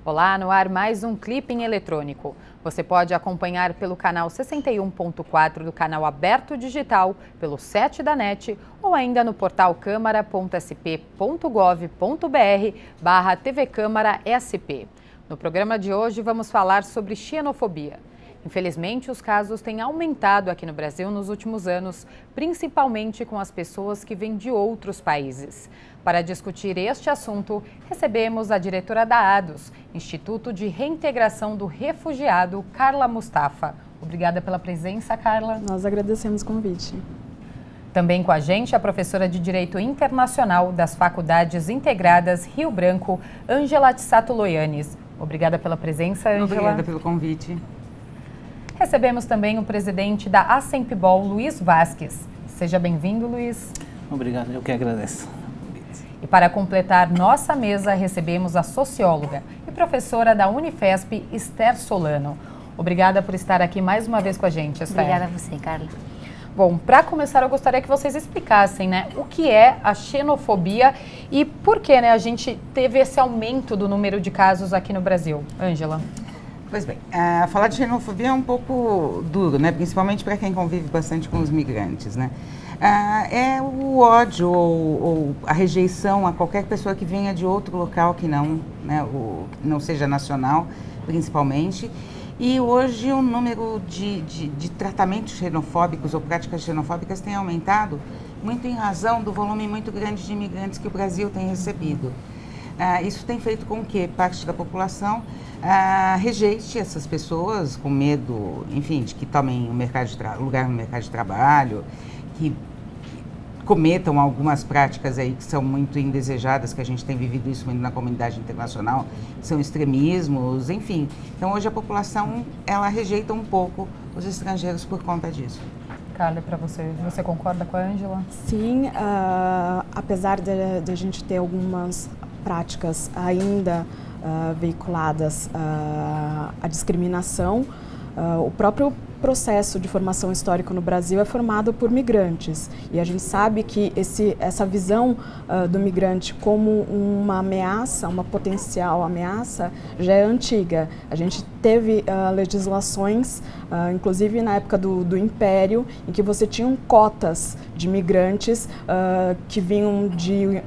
Olá, no ar mais um Clipping Eletrônico. Você pode acompanhar pelo canal 61.4 do canal Aberto Digital, pelo 7 da NET ou ainda no portal câmara.sp.gov.br/tvcâmara-sp. No programa de hoje vamos falar sobre xenofobia. Infelizmente, os casos têm aumentado aqui no Brasil nos últimos anos, principalmente com as pessoas que vêm de outros países. Para discutir este assunto, recebemos a diretora da ADOS, Instituto de Reintegração do Refugiado, Carla Mustafa. Obrigada pela presença, Carla. Nós agradecemos o convite. Também com a gente a professora de Direito Internacional das Faculdades Integradas Rio Branco, Ângela Tissato Loyanes. Obrigada pela presença, Ângela. Obrigada pelo convite. Recebemos também o presidente da ASEMPBOL, Luiz Vasques. Seja bem-vindo, Luiz. Obrigado, eu que agradeço. E para completar nossa mesa, recebemos a socióloga e professora da Unifesp, Esther Solano. Obrigada por estar aqui mais uma vez com a gente, Esther. Obrigada a você, Carla. Bom, para começar, eu gostaria que vocês explicassem, o que é a xenofobia e por que, a gente teve esse aumento do número de casos aqui no Brasil. Ângela. Pois bem, falar de xenofobia é um pouco duro, principalmente para quem convive bastante com os migrantes, é o ódio ou a rejeição a qualquer pessoa que venha de outro local que não, não seja nacional, principalmente. E hoje o número de tratamentos xenofóbicos ou práticas xenofóbicas tem aumentado muito em razão do volume muito grande de imigrantes que o Brasil tem recebido. Isso tem feito com que parte da população rejeite essas pessoas com medo, enfim, de que tomem lugar no mercado de trabalho, que cometam algumas práticas aí que são muito indesejadas, que a gente tem vivido isso muito na comunidade internacional, são extremismos, enfim. Então hoje a população, ela rejeita um pouco os estrangeiros por conta disso. Carla, para você concorda com a Ângela? Sim, apesar de a gente ter algumas práticas ainda veiculadas à discriminação, o próprio processo de formação histórica no Brasil é formado por migrantes e a gente sabe que essa visão do migrante como uma ameaça, uma potencial ameaça, já é antiga. A gente teve legislações, inclusive na época do Império, em que você tinha cotas de migrantes que vinham de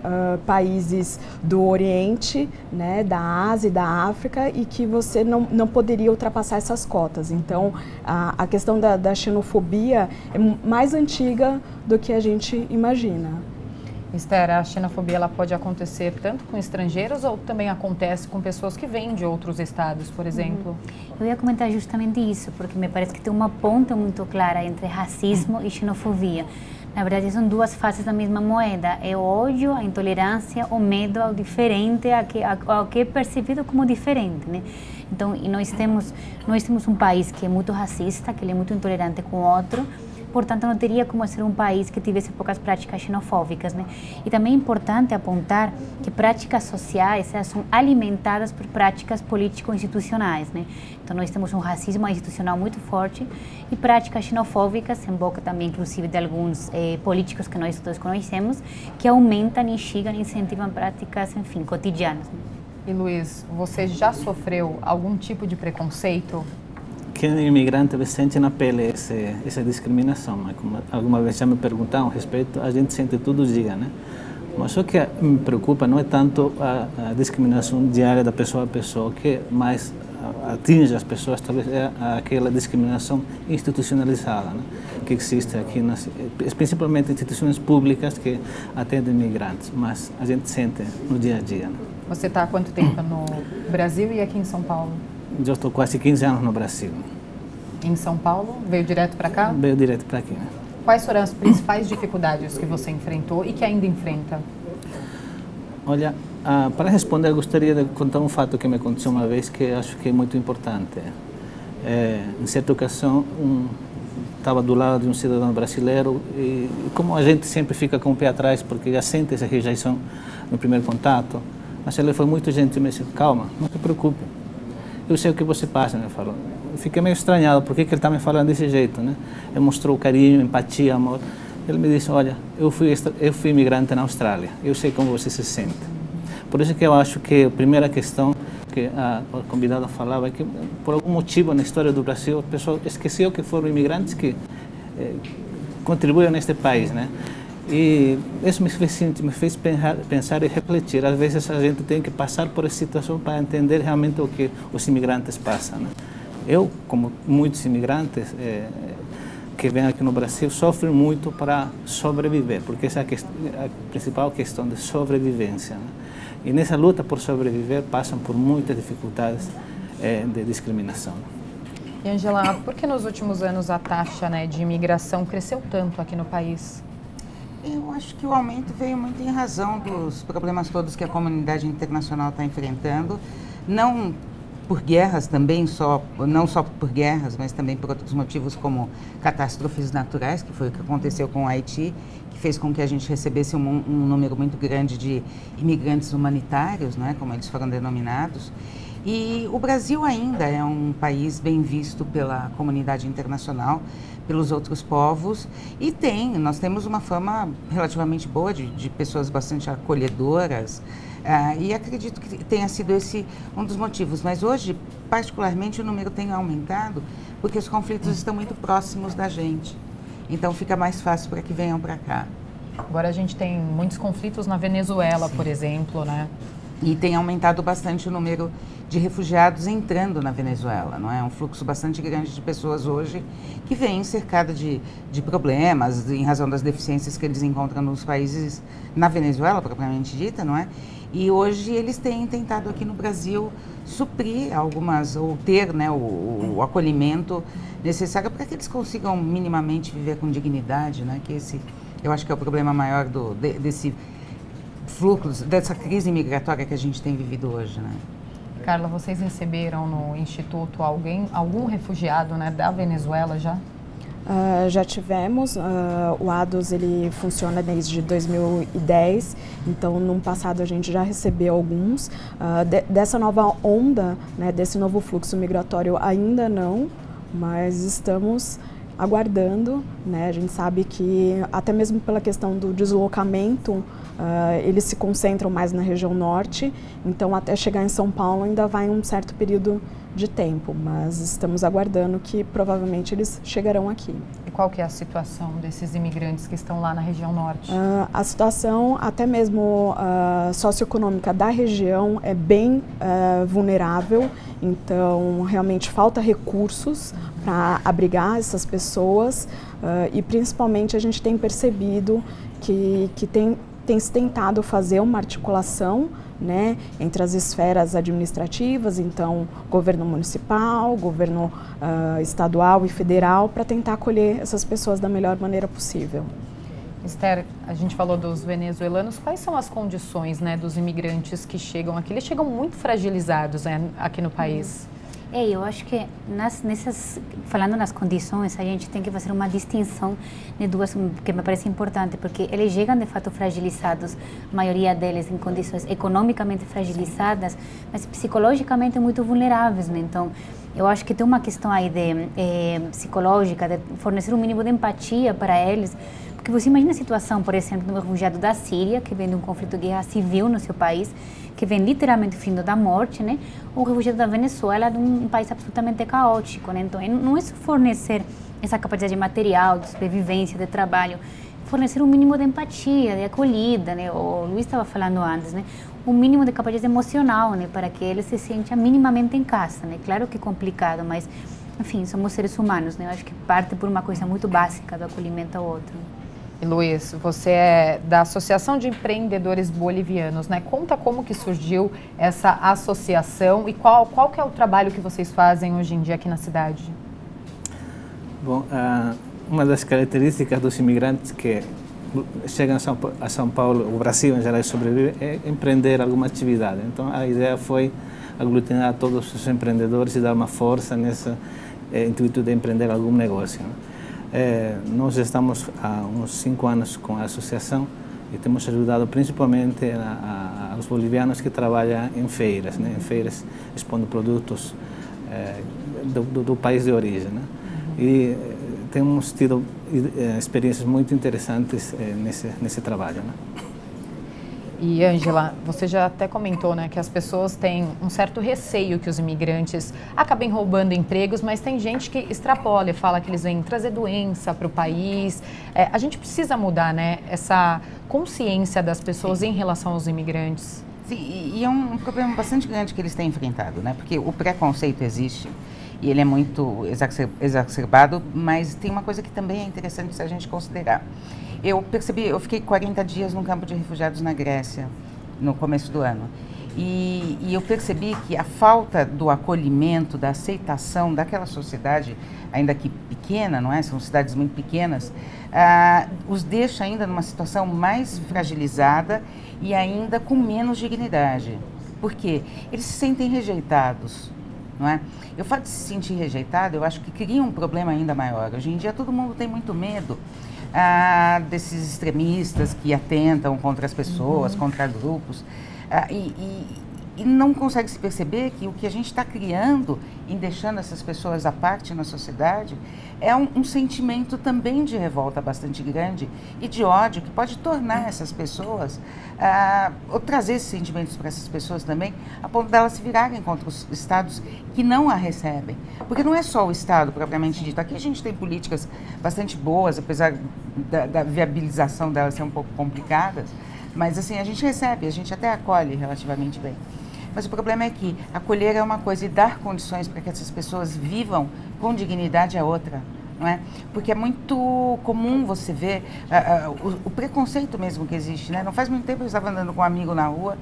países do Oriente, da Ásia e da África, e que você não poderia ultrapassar essas cotas. Então, a questão da xenofobia é mais antiga do que a gente imagina. Esther, a xenofobia ela pode acontecer tanto com estrangeiros ou também acontece com pessoas que vêm de outros estados, por exemplo? Eu ia comentar justamente isso, porque me parece que tem uma ponta muito clara entre racismo e xenofobia. Na verdade, são duas faces da mesma moeda. É o ódio, a intolerância, o medo ao diferente, ao que é percebido como diferente, Então, e nós temos um país que é muito racista, que ele é muito intolerante com o outro, portanto, não teria como ser um país que tivesse poucas práticas xenofóbicas, E também é importante apontar que práticas sociais elas são alimentadas por práticas político-institucionais, Então, nós temos um racismo institucional muito forte e práticas xenofóbicas, em boca também, inclusive, de alguns políticos que nós todos conhecemos, que aumentam, instigam, incentivam práticas, enfim, cotidianas. E Luiz, você já sofreu algum tipo de preconceito? Quem é imigrante sente na pele essa discriminação, mas como alguma vez já me perguntaram a respeito, a gente sente todo dia, Mas o que me preocupa não é tanto a discriminação diária da pessoa a pessoa, o que mais atinge as pessoas talvez é aquela discriminação institucionalizada, que existe aqui, principalmente instituições públicas que atendem imigrantes, mas a gente sente no dia a dia. Você está há quanto tempo no Brasil e aqui em São Paulo? Eu estou quase 15 anos no Brasil. Em São Paulo? Veio direto para cá? Veio direto para aqui. Quais foram as principais dificuldades que você enfrentou e que ainda enfrenta? Olha, para responder, eu gostaria de contar um fato que me aconteceu uma vez que acho que é muito importante. Em certa ocasião, estava do lado de um cidadão brasileiro e como a gente sempre fica com o pé atrás porque já sente essa rejeição no primeiro contato, mas ele foi muito gentil e me disse, calma, não se preocupe. Eu sei o que você passa, me falou. Eu fiquei meio estranhado, por que ele está me falando desse jeito, Ele mostrou carinho, empatia, amor. Ele me disse, olha, eu fui imigrante na Austrália, eu sei como você se sente. Por isso que eu acho que a primeira questão que a convidada falava, é que por algum motivo na história do Brasil a pessoa esqueceu que foram imigrantes que contribuíram neste país, né? E isso me fez pensar e refletir. Às vezes a gente tem que passar por essa situação para entender realmente o que os imigrantes passam, né? Eu, como muitos imigrantes que vêm aqui no Brasil, sofrem muito para sobreviver, porque essa é a principal questão de sobrevivência, né? E nessa luta por sobreviver passam por muitas dificuldades de discriminação. E Angela, por que nos últimos anos a taxa, né, de imigração cresceu tanto aqui no país? Eu acho que o aumento veio muito em razão dos problemas todos que a comunidade internacional está enfrentando, não por guerras também, não só por guerras, mas também por outros motivos como catástrofes naturais, que foi o que aconteceu com o Haiti, que fez com que a gente recebesse um número muito grande de imigrantes humanitários, né, como eles foram denominados. E o Brasil ainda é um país bem visto pela comunidade internacional, pelos outros povos, e nós temos uma fama relativamente boa de pessoas bastante acolhedoras, e acredito que tenha sido esse um dos motivos. Mas hoje, particularmente, o número tem aumentado porque os conflitos estão muito próximos da gente. Então fica mais fácil para que venham para cá. Agora a gente tem muitos conflitos na Venezuela, por exemplo, né? E tem aumentado bastante o número de refugiados entrando na Venezuela, não é? Um fluxo bastante grande de pessoas hoje que vêm cercada de problemas em razão das deficiências que eles encontram nos países, na Venezuela propriamente dita, não é? E hoje eles têm tentado aqui no Brasil suprir algumas, ou ter, né, o acolhimento necessário para que eles consigam minimamente viver com dignidade, né? Que eu acho que é o problema maior desse fluxo, dessa crise migratória que a gente tem vivido hoje, né? Carla, vocês receberam no Instituto algum refugiado, né, da Venezuela já? Já tivemos, o ADOS ele funciona desde 2010, então no passado a gente já recebeu alguns. Dessa nova onda, né, desse novo fluxo migratório ainda não, mas estamos aguardando, né? A gente sabe que até mesmo pela questão do deslocamento, eles se concentram mais na região norte, então até chegar em São Paulo ainda vai um certo período de tempo, mas estamos aguardando que provavelmente eles chegarão aqui. E qual que é a situação desses imigrantes que estão lá na região norte? A situação até mesmo socioeconômica da região é bem vulnerável, então realmente falta recursos para abrigar essas pessoas, e principalmente a gente tem percebido que tem se tentado fazer uma articulação, né, entre as esferas administrativas, então governo municipal, governo estadual e federal, para tentar acolher essas pessoas da melhor maneira possível. Esther, a gente falou dos venezuelanos, quais são as condições, né, dos imigrantes que chegam aqui? Eles chegam muito fragilizados, né, aqui no país. Eu acho que falando nas condições, a gente tem que fazer uma distinção de duas que me parece importante, porque eles chegam de fato fragilizados, a maioria deles em condições economicamente fragilizadas, mas psicologicamente muito vulneráveis, né? Então, eu acho que tem uma questão aí psicológica, de fornecer um mínimo de empatia para eles, porque você imagina a situação, por exemplo, de um refugiado da Síria, que vem de um conflito de guerra civil no seu país, que vem literalmente fugindo da morte, né? Ou refugiado da Venezuela, de um país absolutamente caótico, né? Então, não é só fornecer essa capacidade material, de sobrevivência, de trabalho, fornecer um mínimo de empatia, de acolhida, né? O Luiz estava falando antes, né? Um mínimo de capacidade emocional, né? Para que ele se sinta minimamente em casa, né? Claro que é complicado, mas, enfim, somos seres humanos, né? Eu acho que parte por uma coisa muito básica do acolhimento ao outro. E Luiz, você é da Associação de Empreendedores Bolivianos, né? Conta como que surgiu essa associação e qual que é o trabalho que vocês fazem hoje em dia aqui na cidade? Bom, uma das características dos imigrantes que chegam a São Paulo, o Brasil em geral, sobrevive, é empreender alguma atividade. Então a ideia foi aglutinar todos os empreendedores e dar uma força nesse intuito de empreender algum negócio, né? Nós estamos há uns 5 anos com a associação e temos ajudado principalmente aos bolivianos que trabalham em feiras, né? Em feiras expondo produtos do país de origem, né? E temos tido experiências muito interessantes nesse trabalho, né? E, Ângela, você já até comentou, né, que as pessoas têm um certo receio que os imigrantes acabem roubando empregos, mas tem gente que extrapola e fala que eles vêm trazer doença para o país. A gente precisa mudar, né, essa consciência das pessoas em relação aos imigrantes. Sim, e é um problema bastante grande que eles têm enfrentado, né, porque o preconceito existe e ele é muito exacerbado, mas tem uma coisa que também é interessante se a gente considerar. Eu fiquei 40 dias num campo de refugiados na Grécia, no começo do ano. E eu percebi que a falta do acolhimento, da aceitação daquela sociedade, ainda que pequena, não é? São cidades muito pequenas, os deixa ainda numa situação mais fragilizada e ainda com menos dignidade. Por quê? Eles se sentem rejeitados. Não é? O fato de se sentir rejeitado, eu acho que cria um problema ainda maior. Hoje em dia todo mundo tem muito medo desses extremistas que atentam contra as pessoas, contra grupos, e não consegue se perceber que o que a gente está criando em deixando essas pessoas à parte na sociedade é um sentimento também de revolta bastante grande e de ódio que pode tornar essas pessoas, ou trazer esses sentimentos para essas pessoas também, a ponto delas se virarem contra os estados que não a recebem. Porque não é só o Estado propriamente dito. Aqui a gente tem políticas bastante boas, apesar da viabilização delas ser um pouco complicadas, mas assim, a gente recebe, a gente até acolhe relativamente bem. Mas o problema é que acolher é uma coisa e dar condições para que essas pessoas vivam com dignidade é outra, não é? Porque é muito comum você ver o preconceito mesmo que existe, né? Não faz muito tempo eu estava andando com um amigo na rua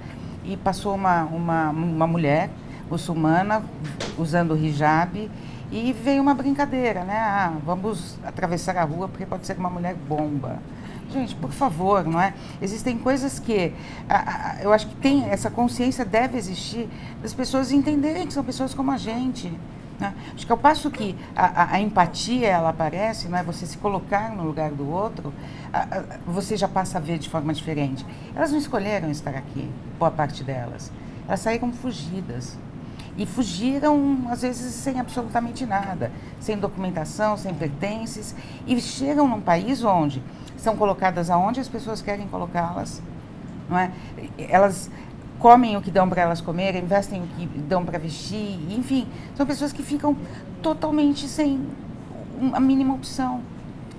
e passou uma mulher muçulmana usando hijab e veio uma brincadeira, né? Vamos atravessar a rua porque pode ser uma mulher bomba. Gente, por favor, não é? Existem coisas que eu acho que tem, essa consciência deve existir das pessoas entenderem que são pessoas como a gente. Né? Acho que ao passo que a empatia ela aparece, não é? Você se colocar no lugar do outro, você já passa a ver de forma diferente. Elas não escolheram estar aqui, boa parte delas. Elas saíram fugidas. E fugiram, às vezes, sem absolutamente nada, sem documentação, sem pertences, e chegam num país onde são colocadas aonde as pessoas querem colocá-las, não é? Elas comem o que dão para elas comer, investem o que dão para vestir, enfim, são pessoas que ficam totalmente sem a mínima opção.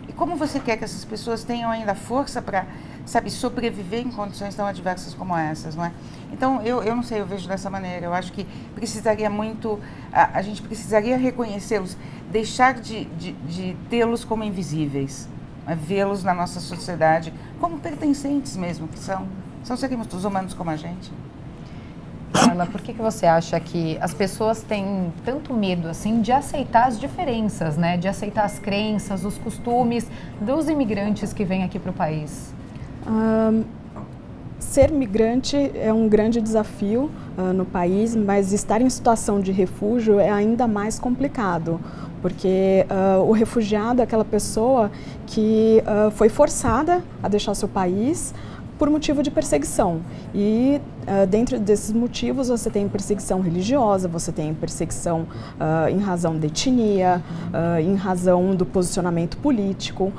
E como você quer que essas pessoas tenham ainda força para, sabe, sobreviver em condições tão adversas como essas, não é? Então, eu não sei, eu vejo dessa maneira. Eu acho que precisaria muito, a gente precisaria reconhecê-los, deixar de tê-los como invisíveis, vê-los na nossa sociedade como pertencentes mesmo, que são seres humanos como a gente. Carla, por que você acha que as pessoas têm tanto medo assim de aceitar as diferenças, né? De aceitar as crenças, os costumes dos imigrantes que vêm aqui para o país? Ser migrante é um grande desafio no país, mas estar em situação de refúgio é ainda mais complicado, porque o refugiado é aquela pessoa que foi forçada a deixar o seu país por motivo de perseguição. E dentro desses motivos você tem perseguição religiosa, você tem perseguição em razão da etnia, em razão do posicionamento político.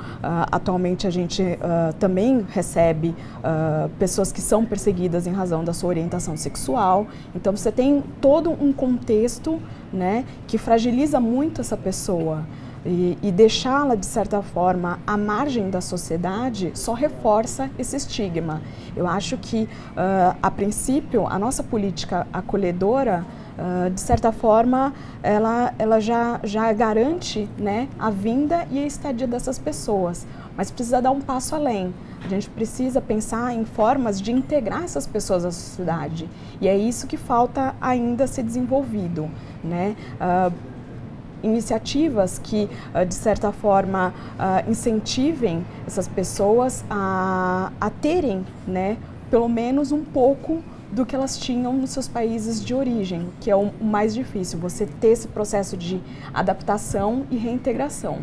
Atualmente a gente também recebe pessoas que são perseguidas em razão da sua orientação sexual. Então você tem todo um contexto, né, que fragiliza muito essa pessoa. E deixá-la, de certa forma, à margem da sociedade só reforça esse estigma. Eu acho que, a princípio, a nossa política acolhedora, de certa forma, ela já garante, né, a vinda e a estadia dessas pessoas. Mas precisa dar um passo além. A gente precisa pensar em formas de integrar essas pessoas à sociedade. E é isso que falta ainda ser desenvolvido, né? Iniciativas que, de certa forma, incentivem essas pessoas a terem, né, pelo menos um pouco do que elas tinham nos seus países de origem, que é o mais difícil, você ter esse processo de adaptação e reintegração.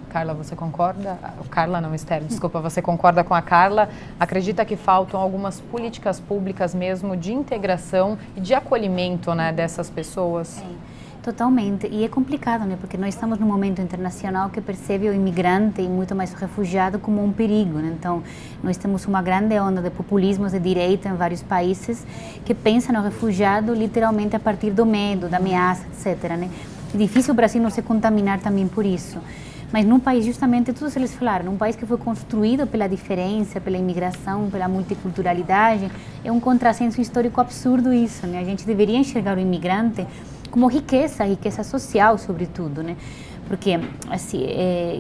Carla, você concorda? Carla não, Esther, desculpa, você concorda com a Carla? Acredita que faltam algumas políticas públicas mesmo de integração e de acolhimento, né, dessas pessoas? Sim. Totalmente, e é complicado, né? Porque nós estamos num momento internacional que percebe o imigrante e muito mais o refugiado como um perigo, né? Então, nós temos uma grande onda de populismos de direita em vários países que pensam no refugiado literalmente a partir do medo, da ameaça, etc., né? É difícil o Brasil não se contaminar também por isso. Mas num país, justamente, todos eles falaram, num país que foi construído pela diferença, pela imigração, pela multiculturalidade, é um contrassenso histórico absurdo isso, né? A gente deveria enxergar o imigrante como riqueza social, sobretudo, né? Porque, assim,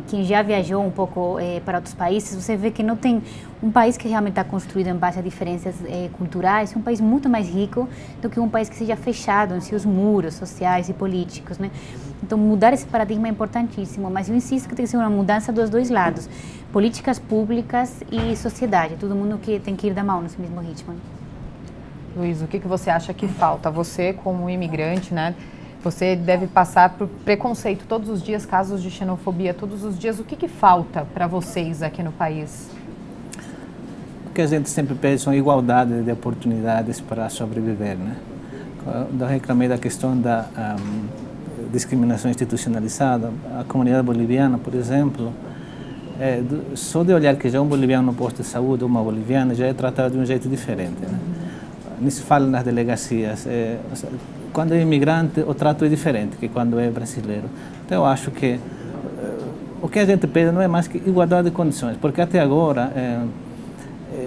quem já viajou um pouco para outros países, você vê que não tem um país que realmente está construído em base a diferenças culturais, é um país muito mais rico do que um país que seja fechado em seus muros sociais e políticos, né? Então, mudar esse paradigma é importantíssimo, mas eu insisto que tem que ser uma mudança dos dois lados, políticas públicas e sociedade, todo mundo que tem que ir da mão nesse mesmo ritmo. Luiz, o que você acha que falta? Você, como imigrante, né? Você deve passar por preconceito todos os dias, casos de xenofobia todos os dias. O que falta para vocês aqui no país? O que a gente sempre pede são igualdade de oportunidades para sobreviver, né? Eu reclamei da questão da discriminação institucionalizada. A comunidade boliviana, por exemplo, só de olhar que já um boliviano no posto de saúde, uma boliviana, já é tratado de um jeito diferente, né? Nisso fala nas delegacias. Quando é imigrante, o trato é diferente que quando é brasileiro. Então, eu acho que o que a gente pede não é mais que igualdade de condições, porque até agora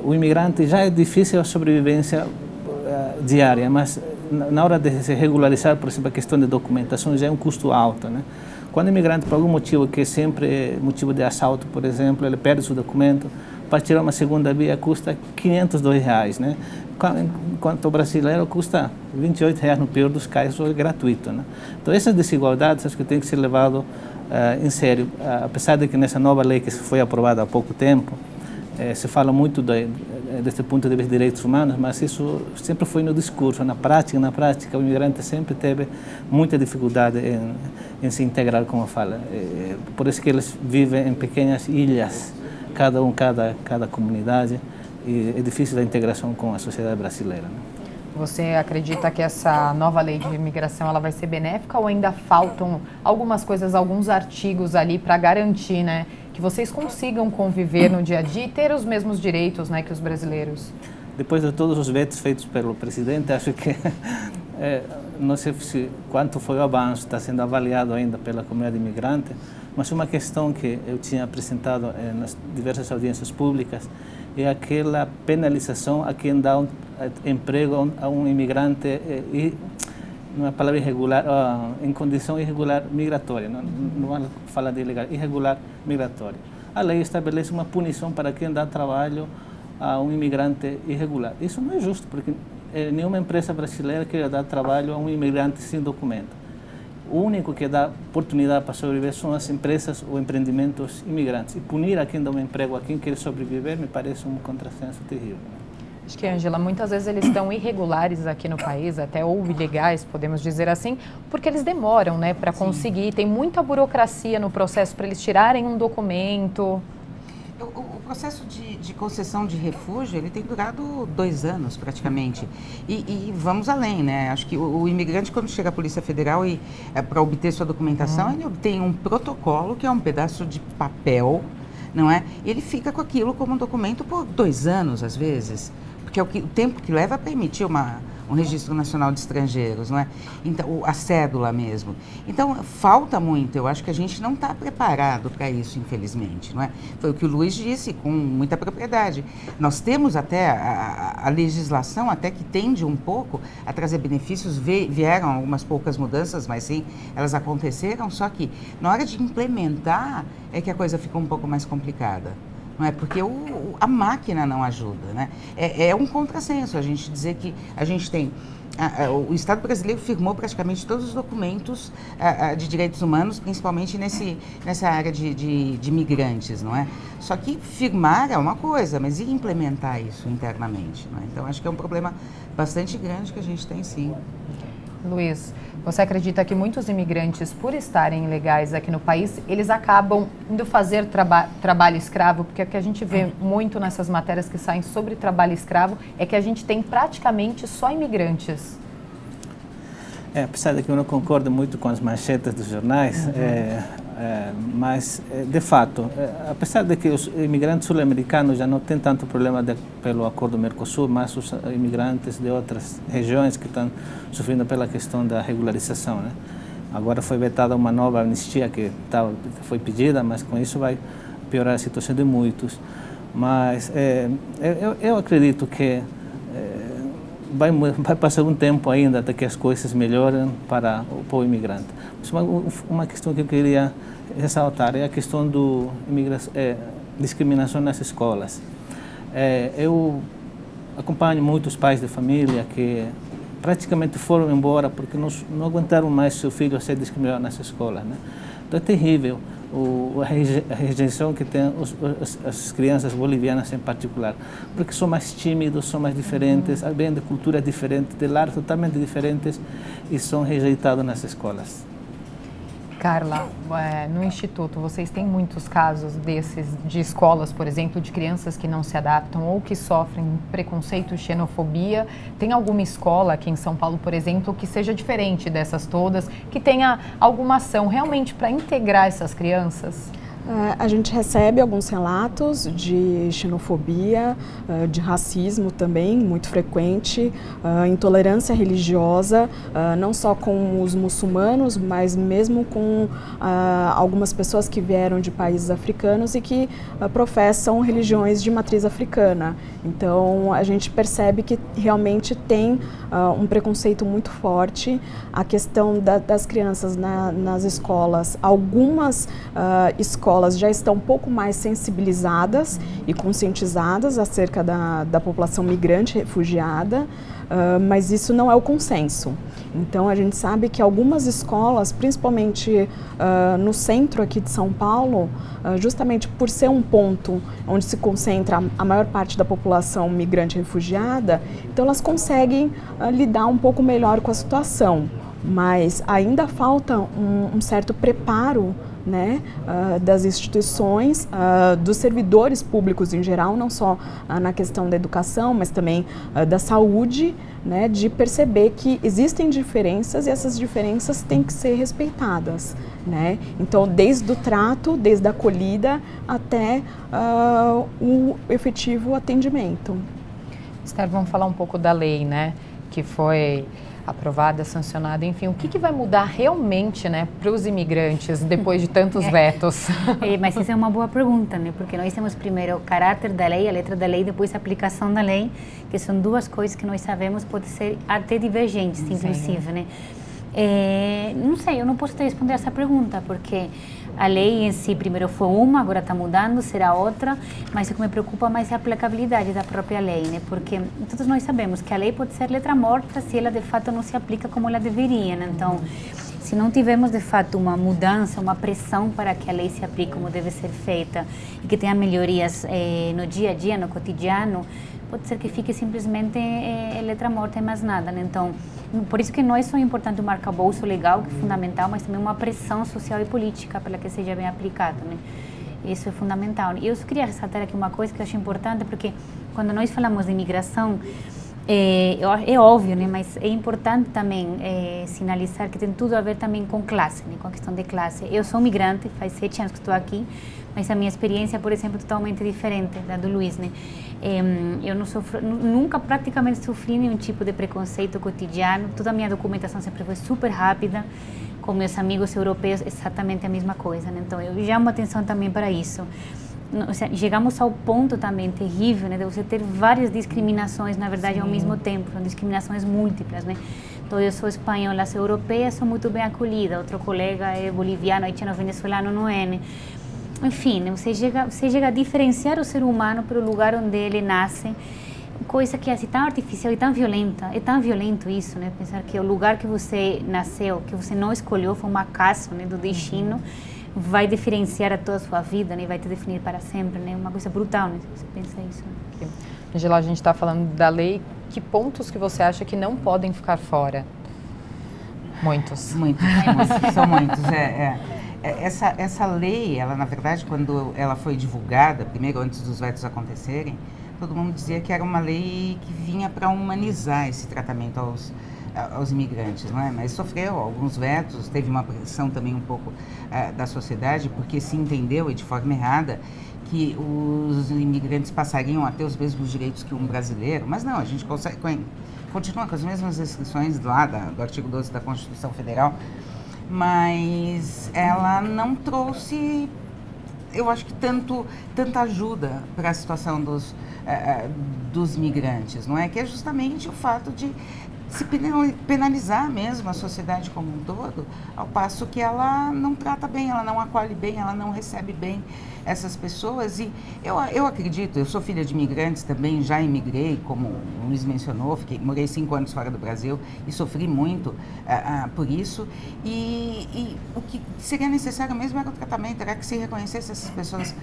o imigrante já é difícil a sobrevivência diária, mas na hora de se regularizar, por exemplo, a questão de documentação já é um custo alto, né? Quando o imigrante, por algum motivo, que é sempre motivo de assalto, por exemplo, ele perde seu documento, para tirar uma segunda via custa R$502, né? Enquanto o brasileiro custa R$28 no pior dos casos, é gratuito, né? Então, essas desigualdades acho que tem que ser levado em sério, apesar de que nessa nova lei que foi aprovada há pouco tempo, se fala muito desse ponto de vista de direitos humanos, mas isso sempre foi no discurso. Na prática, o imigrante sempre teve muita dificuldade em se integrar, como fala. Por isso que eles vivem em pequenas ilhas, cada comunidade, e é difícil a integração com a sociedade brasileira, né? Você acredita que essa nova lei de imigração ela vai ser benéfica ou ainda faltam algumas coisas, alguns artigos ali para garantir, né, que vocês consigam conviver no dia a dia e ter os mesmos direitos, né, que os brasileiros? Depois de todos os vetos feitos pelo presidente, acho que não sei quanto foi o avanço, está sendo avaliado ainda pela comunidade imigrante, mas uma questão que eu tinha apresentado nas diversas audiências públicas é aquela penalização a quem dá emprego a um imigrante, uma palavra irregular, em condição irregular migratória, não vale falar de ilegal, irregular migratória. A lei estabelece uma punição para quem dá trabalho a um imigrante irregular. Isso não é justo, porque nenhuma empresa brasileira quer dar trabalho a um imigrante sem documento. O único que dá oportunidade para sobreviver são as empresas ou empreendimentos imigrantes. E punir a quem dá um emprego, a quem quer sobreviver, me parece um contrassenso terrível. Acho que, Ângela, muitas vezes eles estão irregulares aqui no país, até ou ilegais, podemos dizer assim, porque eles demoram, né, para conseguir. Tem muita burocracia no processo para eles tirarem um documento. O processo de concessão de refúgio, ele tem durado 2 anos praticamente. E vamos além, né? Acho que o imigrante, quando chega à Polícia Federal e para obter sua documentação, ele obtém um protocolo, que é um pedaço de papel, não é? Ele fica com aquilo como um documento por 2 anos, às vezes, porque é o tempo que leva a permitir um registro nacional de estrangeiros, não é? Então, a cédula mesmo. Então, falta muito. Eu acho que a gente não está preparado para isso, infelizmente, não é? Foi o que o Luiz disse com muita propriedade. Nós temos até a legislação até que tende um pouco a trazer benefícios. Vieram algumas poucas mudanças, mas sim, elas aconteceram. Só que na hora de implementar é que a coisa ficou um pouco mais complicada. Não é? Porque a máquina não ajuda, né? É um contrassenso a gente dizer que a gente tem... o Estado brasileiro firmou praticamente todos os documentos de direitos humanos, principalmente nessa área de migrantes, não é? Só que firmar é uma coisa, mas e implementar isso internamente? Não é? Então, acho que é um problema bastante grande que a gente tem, sim. Luiz, você acredita que muitos imigrantes, por estarem ilegais aqui no país, eles acabam indo fazer trabalho escravo? Porque o que a gente vê muito nessas matérias que saem sobre trabalho escravo é que a gente tem praticamente só imigrantes. Apesar de que eu não concordo muito com as manchetes dos jornais, mas, de fato, apesar de que os imigrantes sul-americanos já não têm tanto problema pelo acordo Mercosul, mas os imigrantes de outras regiões que estão sofrendo pela questão da regularização, né? Agora foi vetada uma nova anistia que foi pedida, mas com isso vai piorar a situação de muitos. Mas eu acredito que vai passar um tempo ainda até que as coisas melhorem para o povo imigrante. Uma questão que eu queria ressaltar é a questão da discriminação nas escolas. Eu acompanho muitos pais de família que praticamente foram embora porque não aguentaram mais seu filho ser discriminado nas escolas, né? Então é terrível a rejeição que tem as crianças bolivianas em particular, porque são mais tímidos, são mais diferentes, vêm de culturas diferentes, de lares totalmente diferentes e são rejeitados nas escolas. Carla, no Instituto, vocês têm muitos casos desses, de escolas, por exemplo, de crianças que não se adaptam ou que sofrem preconceito, xenofobia. Tem alguma escola aqui em São Paulo, por exemplo, que seja diferente dessas todas, que tenha alguma ação realmente para integrar essas crianças? A gente recebe alguns relatos de xenofobia, de racismo também, muito frequente, intolerância religiosa, não só com os muçulmanos, mas mesmo com algumas pessoas que vieram de países africanos e que professam religiões de matriz africana. Então, a gente percebe que realmente tem um preconceito muito forte. A questão das crianças nas escolas, algumas escolas já estão um pouco mais sensibilizadas e conscientizadas acerca da população migrante refugiada, mas isso não é o consenso. Então, a gente sabe que algumas escolas, principalmente no centro aqui de São Paulo, justamente por ser um ponto onde se concentra a maior parte da população migrante refugiada, então elas conseguem lidar um pouco melhor com a situação, mas ainda falta um certo preparo, né, das instituições, dos servidores públicos em geral, não só na questão da educação, mas também da saúde, né, de perceber que existem diferenças e essas diferenças têm que ser respeitadas, né? Então, desde o trato, desde a acolhida até o efetivo atendimento. Esther, vamos falar um pouco da lei, né, que foi aprovada, sancionada, enfim, o que vai mudar realmente, né, para os imigrantes depois de tantos vetos? Mas essa é uma boa pergunta, né, porque nós temos primeiro o caráter da lei, a letra da lei, depois a aplicação da lei, que são duas coisas que nós sabemos pode ser até divergentes, inclusive, né. Não sei, eu não posso te responder essa pergunta, porque a lei em si primeiro foi uma, agora está mudando, será outra, mas o que me preocupa mais é a aplicabilidade da própria lei, né? Porque todos nós sabemos que a lei pode ser letra morta se ela de fato não se aplica como ela deveria, né? Então, se não tivermos de fato uma mudança, uma pressão para que a lei se aplique como deve ser feita e que tenha melhorias no dia a dia, no cotidiano, pode ser que fique simplesmente letra morta e mais nada, né? Então, por isso que não é só importante um arcabouço legal, que é fundamental, mas também uma pressão social e política para que seja bem aplicado, né? Isso é fundamental. E eu só queria ressaltar aqui uma coisa que eu acho importante, porque quando nós falamos de imigração, é óbvio, né? Mas é importante também sinalizar que tem tudo a ver também com classe, né? Com a questão de classe. Eu sou migrante, faz 7 anos que estou aqui, mas a minha experiência, por exemplo, é totalmente diferente da do Luiz, né? Eu não sofro, nunca praticamente sofri nenhum tipo de preconceito cotidiano, toda a minha documentação sempre foi super rápida, com meus amigos europeus exatamente a mesma coisa, né? Então eu chamo atenção também para isso. Ou seja, chegamos ao ponto também terrível, né, de você ter várias discriminações, na verdade, ao mesmo tempo, são discriminações múltiplas, né? Então eu sou espanhola, sou europeia, sou muito bem acolhida, outro colega é boliviano, haitiano, venezuelano, não é, né? Enfim, né, você chega a diferenciar o ser humano pelo lugar onde ele nasce, coisa que é assim, tão artificial e tão violenta. É tão violento isso, né? Pensar que o lugar que você nasceu, que você não escolheu, foi um acaso, né, do destino, vai diferenciar a toda a sua vida, né? Vai te definir para sempre, né? Uma coisa brutal, né? Se você pensa isso. Angela, a gente está falando da lei. Que pontos que você acha que não podem ficar fora? Muitos. Muitos, são muitos, Essa lei, ela na verdade, quando ela foi divulgada, primeiro antes dos vetos acontecerem, todo mundo dizia que era uma lei que vinha para humanizar esse tratamento aos imigrantes, não é? Mas sofreu alguns vetos, teve uma pressão também um pouco da sociedade, porque se entendeu, e de forma errada, que os imigrantes passariam a ter os mesmos direitos que um brasileiro, mas não, a gente continua com as mesmas restrições lá do artigo 12 da Constituição Federal, mas ela não trouxe, eu acho que tanta ajuda para a situação dos migrantes, não é? Que é justamente o fato de se penalizar mesmo a sociedade como um todo, ao passo que ela não trata bem, ela não acolhe bem, ela não recebe bem essas pessoas. E eu acredito, eu sou filha de imigrantes também, já imigrei, como o Luiz mencionou, morei 5 anos fora do Brasil e sofri muito por isso. E o que seria necessário mesmo era o tratamento, era que se reconhecesse essas pessoas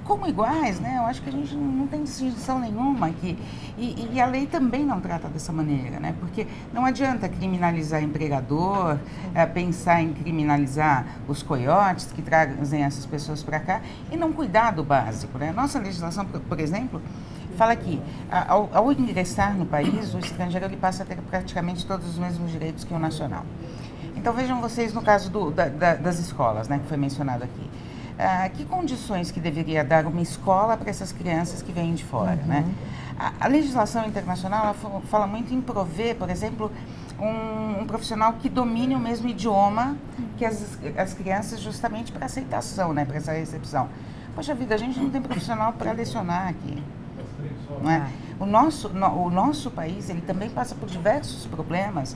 como iguais, né? Eu acho que a gente não tem distinção nenhuma aqui. E a lei também não trata dessa maneira, né? Porque não adianta criminalizar empregador, pensar em criminalizar os coiotes que trazem essas pessoas para cá e não cuidar do básico, né? Nossa legislação, por exemplo, fala que ao ingressar no país, o estrangeiro ele passa a ter praticamente todos os mesmos direitos que o nacional. Então vejam vocês no caso das escolas, né? Que foi mencionado aqui. Que condições que deveria dar uma escola para essas crianças que vêm de fora, né? A legislação internacional ela fala muito em prover, por exemplo, um profissional que domine o mesmo idioma que as crianças, justamente para aceitação, né? Para essa recepção. Poxa vida, a gente não tem profissional para lecionar aqui, não é? O nosso país, ele também passa por diversos problemas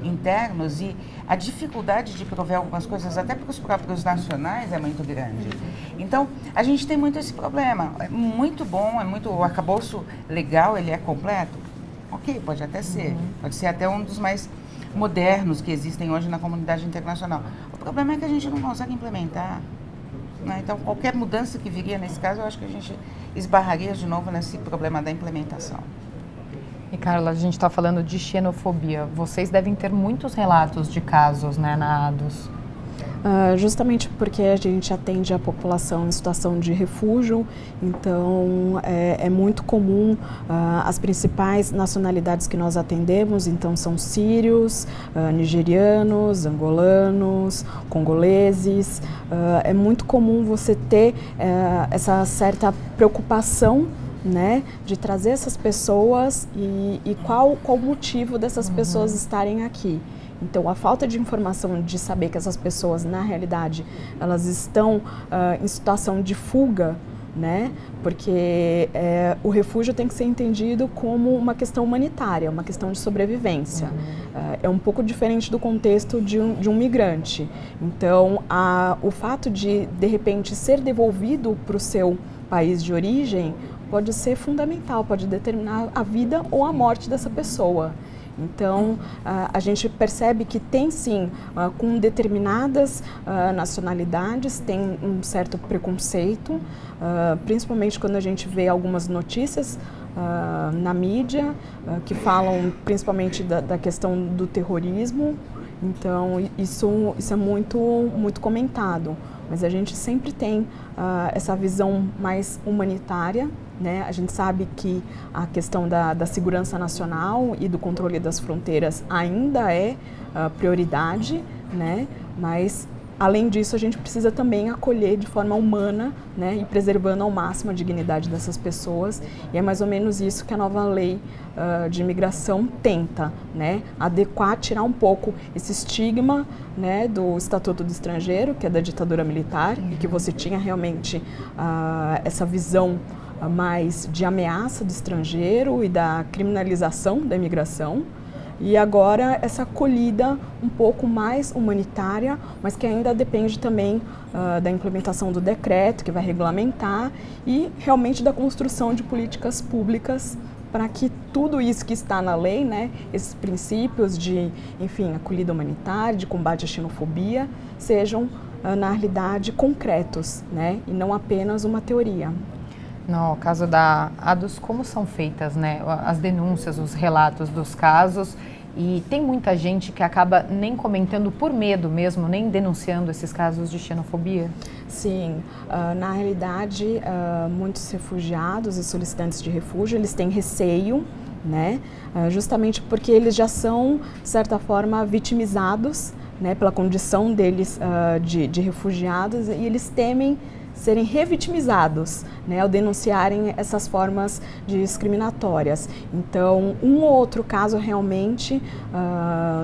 internos e a dificuldade de prover algumas coisas até para os próprios nacionais é muito grande. Então, a gente tem muito esse problema. É muito bom, o arcabouço legal, ele é completo? Ok, pode até ser. Pode ser até um dos mais modernos que existem hoje na comunidade internacional. O problema é que a gente não consegue implementar, né? Então, qualquer mudança que viria nesse caso, eu acho que a gente esbarraria de novo nesse problema da implementação. E Carla, a gente está falando de xenofobia. Vocês devem ter muitos relatos de casos, né, na ADUS. Justamente porque a gente atende a população em situação de refúgio, então é muito comum as principais nacionalidades que nós atendemos, então são sírios, nigerianos, angolanos, congoleses. É muito comum você ter essa certa preocupação, né, de trazer essas pessoas e qual o motivo dessas pessoas estarem aqui. Então, a falta de informação de saber que essas pessoas, na realidade, elas estão em situação de fuga, né? Porque o refúgio tem que ser entendido como uma questão humanitária, uma questão de sobrevivência. É um pouco diferente do contexto de um migrante. Então, o fato de repente, ser devolvido para o seu país de origem pode ser fundamental, pode determinar a vida ou a morte dessa pessoa. Então, a gente percebe que tem sim, com determinadas nacionalidades, tem um certo preconceito, principalmente quando a gente vê algumas notícias na mídia que falam principalmente da questão do terrorismo. Então, isso é muito comentado. Mas a gente sempre tem essa visão mais humanitária, né? A gente sabe que a questão da segurança nacional e do controle das fronteiras ainda é prioridade, né? Mas, além disso, a gente precisa também acolher de forma humana, né? E preservando ao máximo a dignidade dessas pessoas. E é mais ou menos isso que a nova lei de imigração tenta, né? Adequar, tirar um pouco esse estigma, né, do Estatuto do Estrangeiro, que é da ditadura militar, e que você tinha realmente essa visão mais de ameaça do estrangeiro e da criminalização da imigração. E agora essa acolhida um pouco mais humanitária, mas que ainda depende também da implementação do decreto que vai regulamentar e realmente da construção de políticas públicas para que tudo isso que está na lei, né, esses princípios de, enfim, acolhida humanitária, de combate à xenofobia, sejam, na realidade, concretos, né, e não apenas uma teoria. No caso da ADUS, como são feitas, né, as denúncias, os relatos dos casos? E tem muita gente que acaba nem comentando por medo mesmo, nem denunciando esses casos de xenofobia? Sim, na realidade, muitos refugiados e solicitantes de refúgio, eles têm receio, né? Justamente porque eles já são, de certa forma, vitimizados, né, pela condição deles de refugiados, e eles temem serem revitimizados, né, ao denunciarem essas formas discriminatórias. Então, um ou outro caso realmente,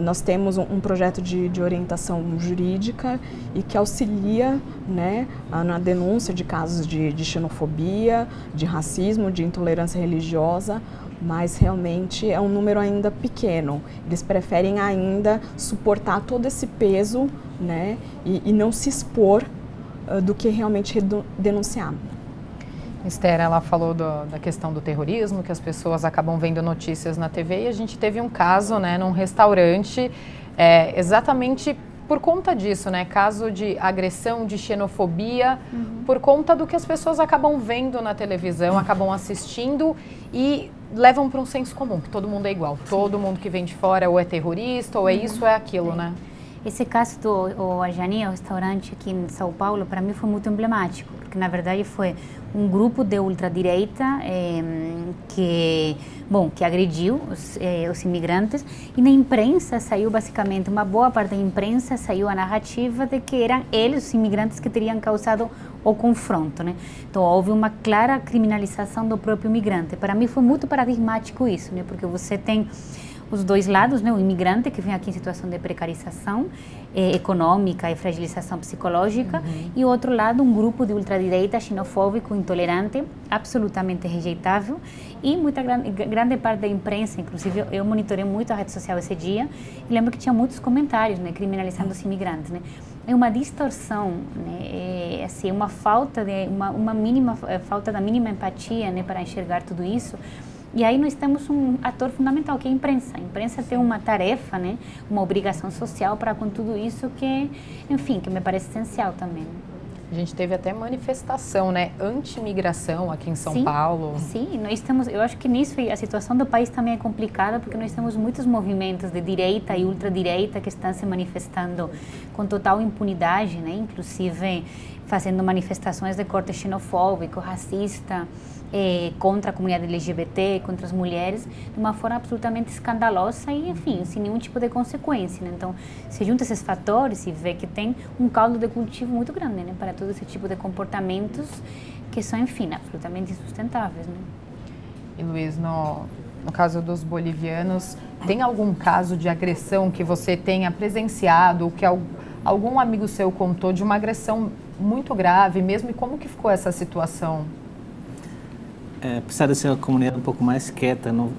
nós temos um projeto de orientação jurídica e que auxilia, né, na denúncia de casos de xenofobia, de racismo, de intolerância religiosa, mas realmente é um número ainda pequeno. Eles preferem ainda suportar todo esse peso, né, e não se expor do que realmente denunciar. Esther, ela falou da questão do terrorismo, que as pessoas acabam vendo notícias na TV, e a gente teve um caso, né, num restaurante, exatamente por conta disso, né, caso de agressão, de xenofobia, por conta do que as pessoas acabam vendo na televisão, acabam assistindo e levam para um senso comum, que todo mundo é igual, todo mundo que vem de fora ou é terrorista, ou é isso ou é aquilo, né? Esse caso do Ajani, o restaurante aqui em São Paulo, para mim foi muito emblemático, porque na verdade foi um grupo de ultradireita que agrediu os imigrantes, e na imprensa saiu basicamente, uma boa parte da imprensa saiu a narrativa de que eram eles, os imigrantes, que teriam causado o confronto, né? Então houve uma clara criminalização do próprio imigrante. Para mim foi muito paradigmático isso, né? Porque você tem os dois lados, né? O imigrante que vem aqui em situação de precarização econômica e fragilização psicológica, e o outro lado um grupo de ultradireita, xenofóbico, intolerante, absolutamente rejeitável, e muita grande parte da imprensa, inclusive eu monitorei muito a rede social esse dia, e lembro que tinha muitos comentários, né, criminalizando os imigrantes, né? É uma distorção, né? Assim, uma falta de uma mínima falta da mínima empatia, né, para enxergar tudo isso. E aí nós temos um ator fundamental, que é a imprensa. A imprensa tem uma tarefa, né, uma obrigação social para com tudo isso que, enfim, que me parece essencial também. A gente teve até manifestação, né, anti-imigração aqui em São Paulo. Sim, nós temos, eu acho que nisso a situação do país também é complicada, porque nós temos muitos movimentos de direita e ultradireita que estão se manifestando com total impunidade, né, inclusive fazendo manifestações de corte xenofóbico, racista, contra a comunidade LGBT, contra as mulheres, de uma forma absolutamente escandalosa e, enfim, sem nenhum tipo de consequência, né? Então, se junta esses fatores e vê que tem um caldo de cultivo muito grande, né, para todo esse tipo de comportamentos que são, enfim, absolutamente insustentáveis, né? E, Luiz, no caso dos bolivianos, tem algum caso de agressão que você tenha presenciado, ou que algum amigo seu contou de uma agressão muito grave mesmo, e como que ficou essa situação? Apesar de ser uma comunidade um pouco mais quieta, não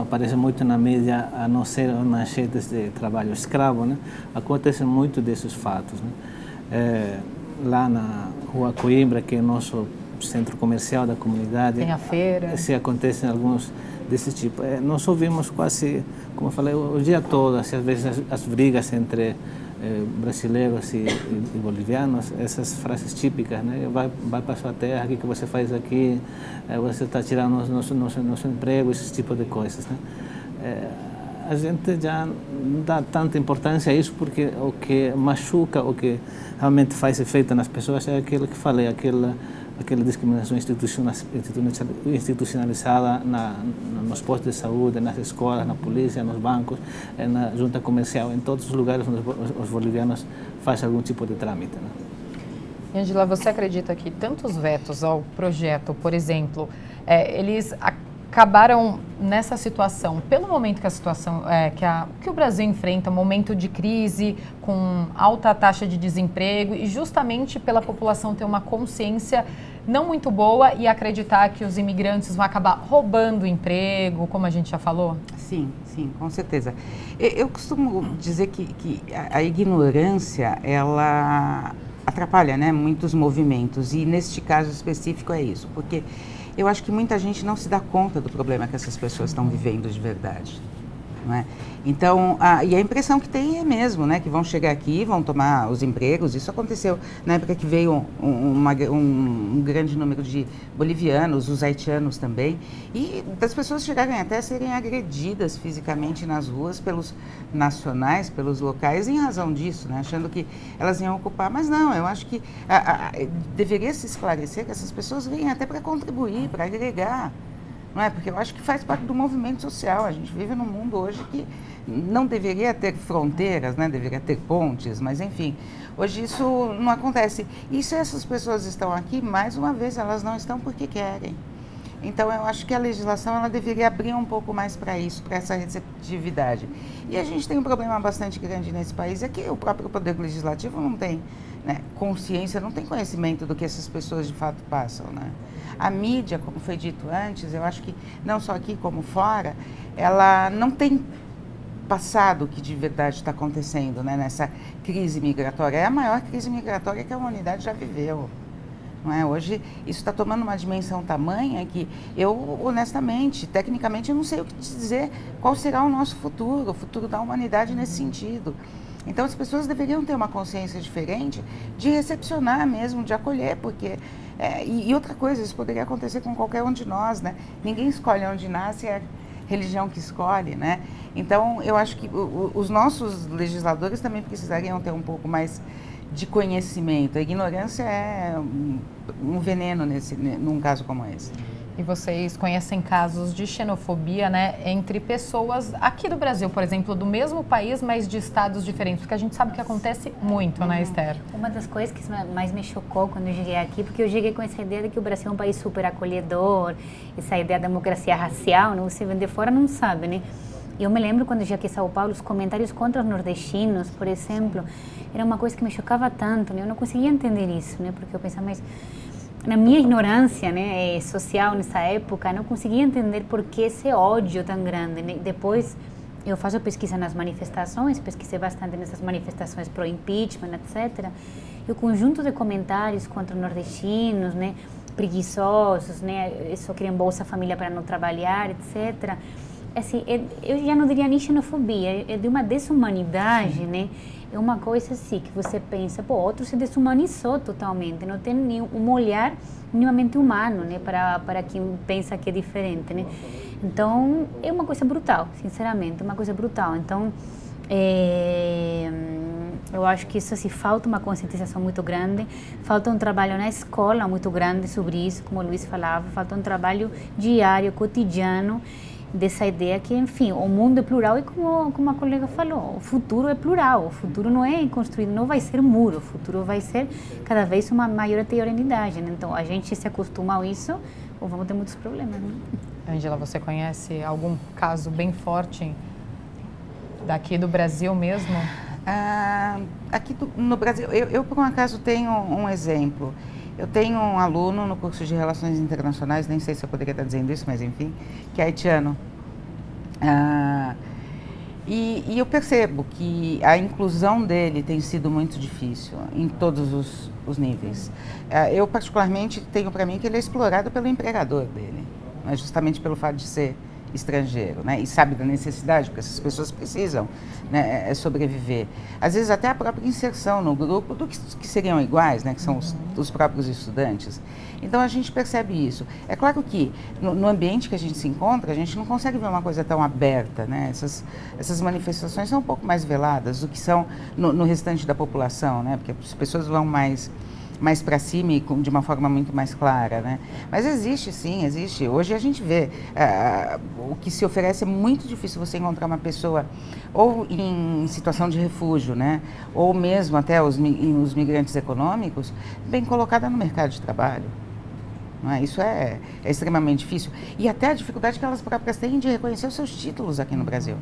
aparece muito na mídia, a não ser nas redes de trabalho escravo, né? Acontecem muito desses fatos, né? Lá na Rua Coimbra, que é o nosso centro comercial da comunidade, tem a feira, se acontecem alguns desse tipo. Nós ouvimos quase, como eu falei, o dia todo, assim, às vezes as brigas entre brasileiros e bolivianos, essas frases típicas, né? Vai para sua terra, o que você faz aqui, você está tirando nosso emprego, esse tipo de coisas, né? A gente já não dá tanta importância a isso, porque o que machuca, o que realmente faz efeito nas pessoas é aquilo que falei, aquela discriminação institucionalizada nos postos de saúde, nas escolas, na polícia, nos bancos, na junta comercial, em todos os lugares onde os bolivianos fazem algum tipo de trâmite, né? Angela, você acredita que tantos vetos ao projeto, por exemplo, eles acabaram nessa situação, pelo momento que a situação, que o Brasil enfrenta, um momento de crise, com alta taxa de desemprego, e justamente pela população ter uma consciência não muito boa e acreditar que os imigrantes vão acabar roubando emprego, como a gente já falou? Sim, sim, com certeza. Eu costumo dizer que a ignorância, ela atrapalha, né, muitos movimentos, e neste caso específico é isso, porque eu acho que muita gente não se dá conta do problema que essas pessoas estão vivendo de verdade, não é? Então, e a impressão que tem é mesmo, né, que vão chegar aqui, vão tomar os empregos. Isso aconteceu na época que veio um grande número de bolivianos, os haitianos também, e das pessoas chegarem até a serem agredidas fisicamente nas ruas pelos nacionais, pelos locais, em razão disso, né, achando que elas iam ocupar. Mas não, eu acho que deveria se esclarecer que essas pessoas vêm até para contribuir, para agregar, não é? Porque eu acho que faz parte do movimento social. A gente vive num mundo hoje que não deveria ter fronteiras, né? Deveria ter pontes, mas enfim, hoje isso não acontece. E se essas pessoas estão aqui, mais uma vez, elas não estão porque querem. Então, eu acho que a legislação ela deveria abrir um pouco mais para isso, para essa receptividade. E a gente tem um problema bastante grande nesse país, é que o próprio Poder Legislativo não tem, né, consciência, não tem conhecimento do que essas pessoas de fato passam, né? A mídia, como foi dito antes, eu acho que não só aqui como fora, ela não tem passado o que de verdade está acontecendo, né, nessa crise migratória. É a maior crise migratória que a humanidade já viveu. Não é? Hoje isso está tomando uma dimensão tamanha que eu, honestamente, tecnicamente, eu não sei o que dizer qual será o nosso futuro, o futuro da humanidade nesse sentido. Então as pessoas deveriam ter uma consciência diferente de recepcionar mesmo, de acolher, porque... e outra coisa, isso poderia acontecer com qualquer um de nós, né? Ninguém escolhe onde nasce, é a religião que escolhe, né? Então eu acho que os nossos legisladores também precisariam ter um pouco mais de conhecimento. A ignorância é um veneno num caso como esse. E vocês conhecem casos de xenofobia, né, entre pessoas aqui do Brasil, por exemplo, do mesmo país, mas de estados diferentes, porque a gente sabe que acontece muito, né, Esther? Uma das coisas que mais me chocou quando eu cheguei aqui, porque eu cheguei com essa ideia de que o Brasil é um país super acolhedor, essa ideia da democracia racial, né, você vem de fora não sabe, né? Eu me lembro quando eu cheguei aqui em São Paulo, os comentários contra os nordestinos, por exemplo, era uma coisa que me chocava tanto, né? Eu não conseguia entender isso, né? Porque eu pensava, mas na minha ignorância, né, social nessa época, não conseguia entender por que esse ódio tão grande, né? Depois eu faço pesquisa nas manifestações, pesquisei bastante nessas manifestações pro impeachment, etc. E o conjunto de comentários contra os nordestinos, né, preguiçosos, né, só queriam Bolsa Família para não trabalhar, etc. Assim, eu já não diria nem xenofobia, é de uma desumanidade, né? É uma coisa assim que você pensa, pô, outro se desumanizou totalmente, não tem nenhum olhar minimamente humano, né, para quem pensa que é diferente, né? Então, é uma coisa brutal, sinceramente, uma coisa brutal. Então, eu acho que isso assim, falta uma conscientização muito grande, falta um trabalho na escola muito grande sobre isso, como o Luiz falava, falta um trabalho diário, cotidiano, dessa ideia que, enfim, o mundo é plural e como a colega falou, o futuro é plural, o futuro não é construído, não vai ser um muro, o futuro vai ser cada vez uma maior heterogeneidade, né? Então, a gente se acostuma a isso ou vamos ter muitos problemas, né? Angela, você conhece algum caso bem forte daqui do Brasil mesmo? Aqui no Brasil, eu por um acaso tenho um exemplo. Eu tenho um aluno no curso de Relações Internacionais, nem sei se eu poderia estar dizendo isso, mas enfim, que é haitiano. E eu percebo que a inclusão dele tem sido muito difícil em todos os níveis. Eu particularmente tenho para mim que ele é explorado pelo empregador dele, né, justamente pelo fato de ser estrangeiro, né, e sabe da necessidade, porque essas pessoas precisam, né, sobreviver. Às vezes até a própria inserção no grupo do que seriam iguais, né, que são os próprios estudantes. Então a gente percebe isso. É claro que no ambiente que a gente se encontra, a gente não consegue ver uma coisa tão aberta, né? Essas manifestações são um pouco mais veladas do que são no restante da população, né? Porque as pessoas vão mais para cima e de uma forma muito mais clara, né? Mas existe, sim, existe. Hoje a gente vê, o que se oferece é muito difícil você encontrar uma pessoa ou em situação de refúgio, né? Ou mesmo até os migrantes econômicos, bem colocada no mercado de trabalho. Não é? Isso é extremamente difícil. E até a dificuldade que elas próprias têm de reconhecer os seus títulos aqui no Brasil.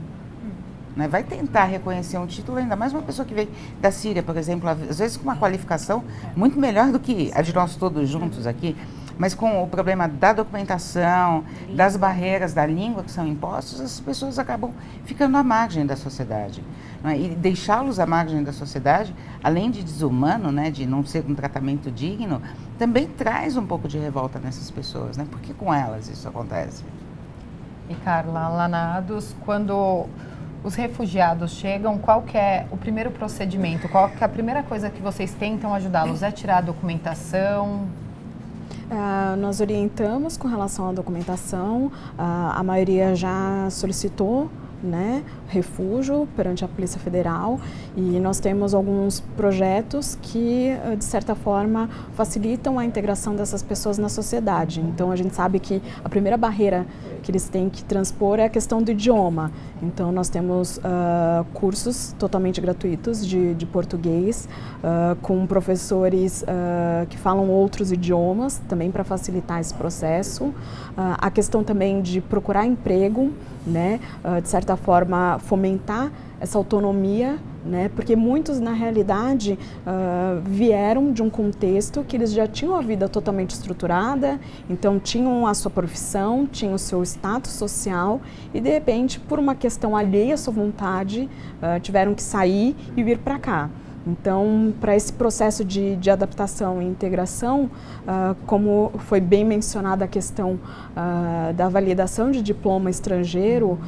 Né? Vai tentar reconhecer um título, ainda mais uma pessoa que vem da Síria, por exemplo, às vezes com uma qualificação muito melhor do que a de nós todos juntos aqui, mas com o problema da documentação, das barreiras da língua que são impostas, as pessoas acabam ficando à margem da sociedade. Né? E deixá-los à margem da sociedade, além de desumano, né, de não ser um tratamento digno, também traz um pouco de revolta nessas pessoas, né? Porque com elas isso acontece. E Carla, lá na ADUS, quando os refugiados chegam, qual que é o primeiro procedimento? Qual que é a primeira coisa que vocês tentam ajudá-los? É tirar a documentação? Nós orientamos com relação à documentação, a maioria já solicitou, né, refúgio perante a Polícia Federal e nós temos alguns projetos que, de certa forma, facilitam a integração dessas pessoas na sociedade. Então, a gente sabe que a primeira barreira que eles têm que transpor é a questão do idioma. Então, nós temos cursos totalmente gratuitos de português, com professores que falam outros idiomas, também para facilitar esse processo. A questão também de procurar emprego, né, de certa forma fomentar essa autonomia, né, porque muitos na realidade vieram de um contexto que eles já tinham a vida totalmente estruturada, então tinham a sua profissão, tinham o seu status social e de repente por uma questão alheia à sua vontade tiveram que sair e vir para cá. Então, para esse processo de adaptação e integração, como foi bem mencionada a questão da validação de diploma estrangeiro,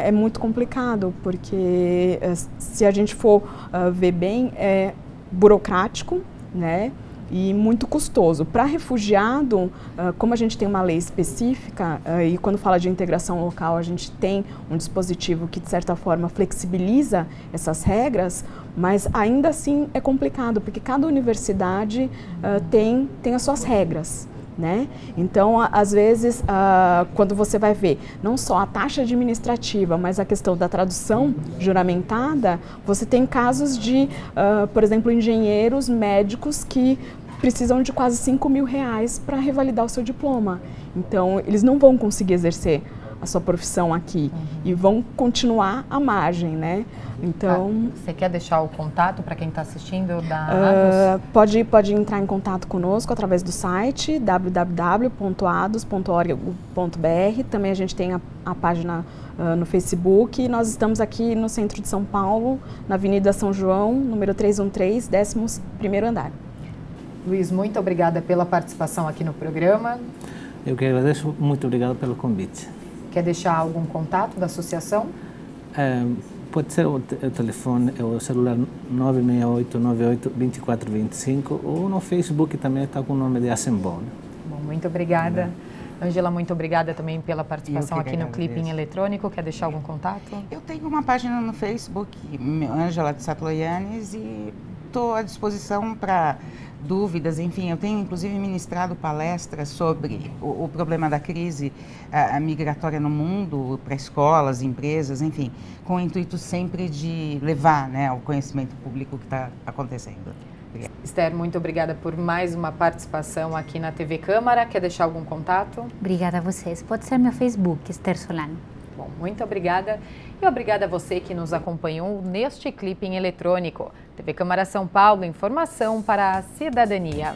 é muito complicado, porque se a gente for ver bem, é burocrático, né? E muito custoso. Para refugiado, como a gente tem uma lei específica, e quando fala de integração local, a gente tem um dispositivo que, de certa forma, flexibiliza essas regras, mas ainda assim é complicado, porque cada universidade tem as suas regras. Né? Então, às vezes, quando você vai ver não só a taxa administrativa, mas a questão da tradução juramentada, você tem casos de, por exemplo, engenheiros médicos que precisam de quase R$5.000 para revalidar o seu diploma. Então, eles não vão conseguir exercer a sua profissão aqui e vão continuar à margem, né? Então, você quer deixar o contato para quem está assistindo da ADUS? Pode entrar em contato conosco através do site www.adus.org.br. Também a gente tem a página no Facebook e nós estamos aqui no centro de São Paulo, na Avenida São João, número 313, 11º andar. Luiz, muito obrigada pela participação aqui no programa. Eu que agradeço, muito obrigado pelo convite. Quer deixar algum contato da associação? Pode ser o telefone, o celular 968-98-2425 ou no Facebook também está com o nome de Assembon. Bom, muito obrigada. Ângela, muito obrigada também pela participação aqui no Clipping Eletrônico. Quer deixar algum contato? Eu tenho uma página no Facebook, Ângela de Satloyanes, e estou à disposição para dúvidas, enfim, eu tenho inclusive ministrado palestras sobre o problema da crise migratória no mundo, para escolas, empresas, enfim, com o intuito sempre de levar, né, ao conhecimento público o que está acontecendo. Obrigada. Esther, muito obrigada por mais uma participação aqui na TV Câmara. Quer deixar algum contato? Obrigada a vocês. Pode ser meu Facebook, Esther Solano. Bom, muito obrigada. E obrigada a você que nos acompanhou neste Clipping Eletrônico. TV Câmara São Paulo, informação para a cidadania.